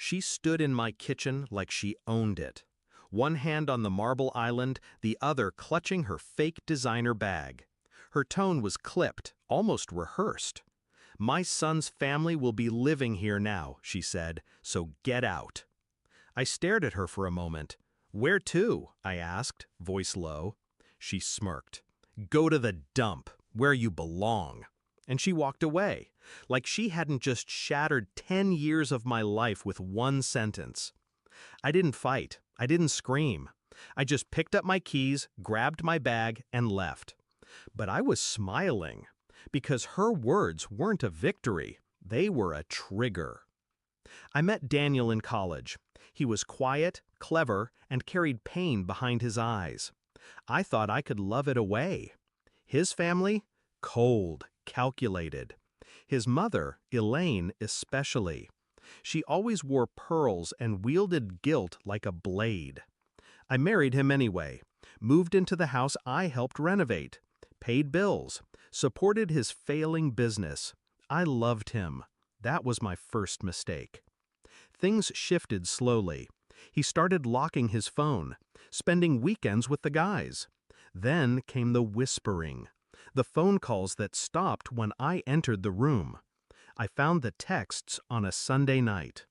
She stood in my kitchen like she owned it. One hand on the marble island, the other clutching her fake designer bag. Her tone was clipped, almost rehearsed. "My son's family will be living here now," she said, "so get out." I stared at her for a moment. "Where to?" I asked, voice low. She smirked. "Go to the dump, where you belong." And she walked away, like she hadn't just shattered 10 years of my life with one sentence. I didn't fight. I didn't scream. I just picked up my keys, grabbed my bag, and left. But I was smiling, because her words weren't a victory. They were a trigger. I met Daniel in college. He was quiet, clever, and carried pain behind his eyes. I thought I could love it away. His family? Cold, calculated. His mother, Elaine, especially. She always wore pearls and wielded guilt like a blade. I married him anyway, moved into the house I helped renovate, paid bills, supported his failing business. I loved him. That was my first mistake. Things shifted slowly. He started locking his phone, spending weekends with the guys. Then came the whispering, the phone calls that stopped when I entered the room. I found the texts on a Sunday night.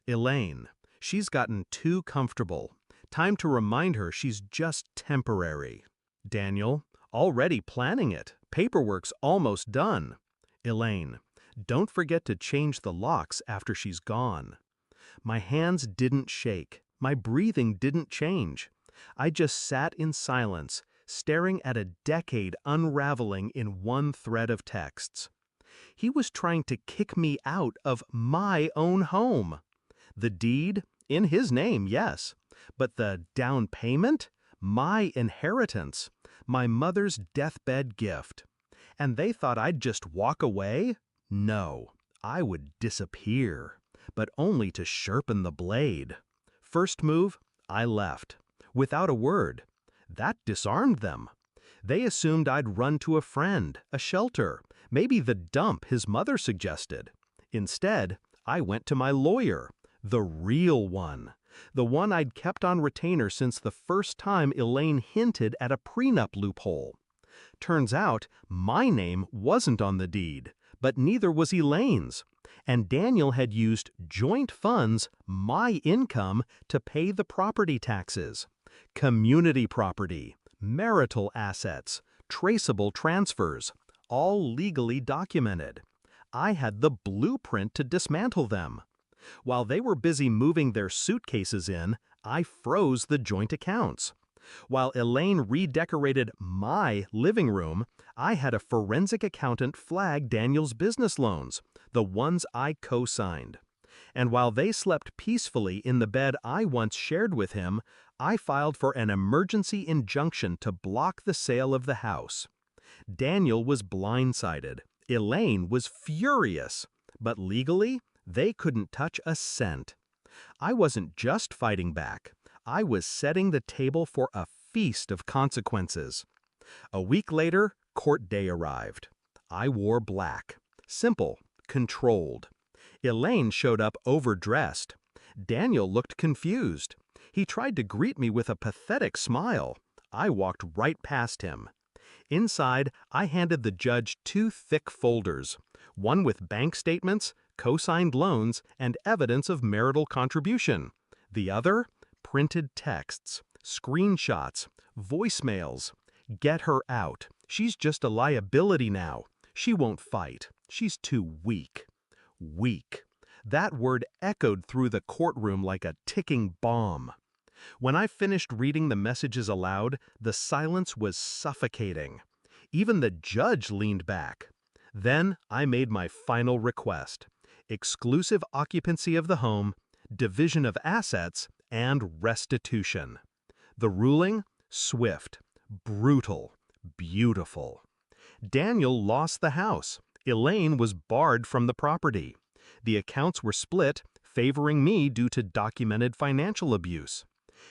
"Elaine, she's gotten too comfortable. Time to remind her she's just temporary." Daniel, "Already planning it. Paperwork's almost done." Elaine, "Don't forget to change the locks after she's gone." My hands didn't shake. My breathing didn't change. I just sat in silence, staring at a decade unraveling in one thread of texts. He was trying to kick me out of my own home. The deed, in his name, yes. But the down payment? My inheritance. My mother's deathbed gift. And they thought I'd just walk away? No, I would disappear. But only to sharpen the blade. First move, I left. Without a word. That disarmed them. They assumed I'd run to a friend, a shelter, maybe the dump his mother suggested. Instead, I went to my lawyer, the real one, the one I'd kept on retainer since the first time Elaine hinted at a prenup loophole. Turns out, my name wasn't on the deed, but neither was Elaine's. And Daniel had used joint funds, my income, to pay the property taxes. Community property, marital assets, traceable transfers, all legally documented. I had the blueprint to dismantle them. While they were busy moving their suitcases in, I froze the joint accounts. While Elaine redecorated my living room, I had a forensic accountant flag Daniel's business loans, the ones I co-signed. And while they slept peacefully in the bed I once shared with him, I filed for an emergency injunction to block the sale of the house. Daniel was blindsided. Elaine was furious. But legally, they couldn't touch a cent. I wasn't just fighting back. I was setting the table for a feast of consequences. A week later, court day arrived. I wore black. Simple, controlled. Elaine showed up overdressed. Daniel looked confused. He tried to greet me with a pathetic smile. I walked right past him. Inside, I handed the judge 2 thick folders, one with bank statements, co-signed loans, and evidence of marital contribution. The other, printed texts, screenshots, voicemails. "Get her out. She's just a liability now. She won't fight. She's too weak." Weak. That word echoed through the courtroom like a ticking bomb. When I finished reading the messages aloud, the silence was suffocating. Even the judge leaned back. Then I made my final request: exclusive occupancy of the home, division of assets, and restitution. The ruling? Swift, brutal, beautiful. Daniel lost the house. Elaine was barred from the property. The accounts were split, favoring me due to documented financial abuse.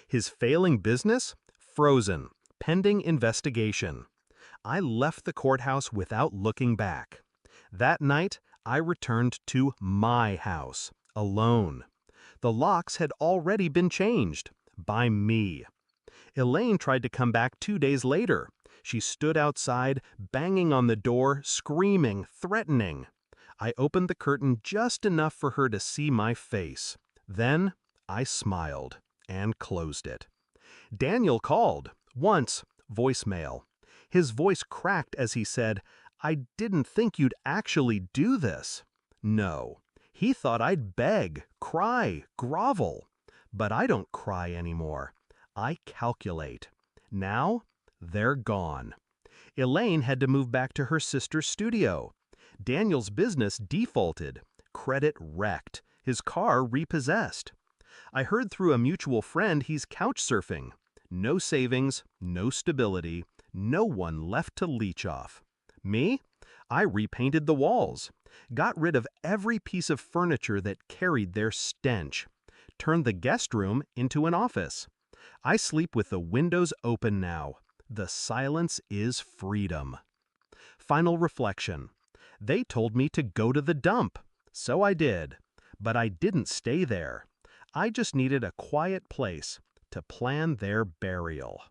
His failing business? Frozen, pending investigation. I left the courthouse without looking back. That night, I returned to my house, alone. The locks had already been changed. By me. Elaine tried to come back 2 days later. She stood outside, banging on the door, screaming, threatening. I opened the curtain just enough for her to see my face. Then I smiled and closed it. Daniel called. Once, voicemail. His voice cracked as he said, "I didn't think you'd actually do this." No. He thought I'd beg, cry, grovel. But I don't cry anymore. I calculate. Now, they're gone. Elaine had to move back to her sister's studio. Daniel's business defaulted. Credit wrecked. His car repossessed. I heard through a mutual friend he's couch surfing. No savings, no stability, no one left to leech off. Me? I repainted the walls. Got rid of every piece of furniture that carried their stench. Turned the guest room into an office. I sleep with the windows open now. The silence is freedom. Final reflection. They told me to go to the dump. So I did. But I didn't stay there. I just needed a quiet place to plan their burial.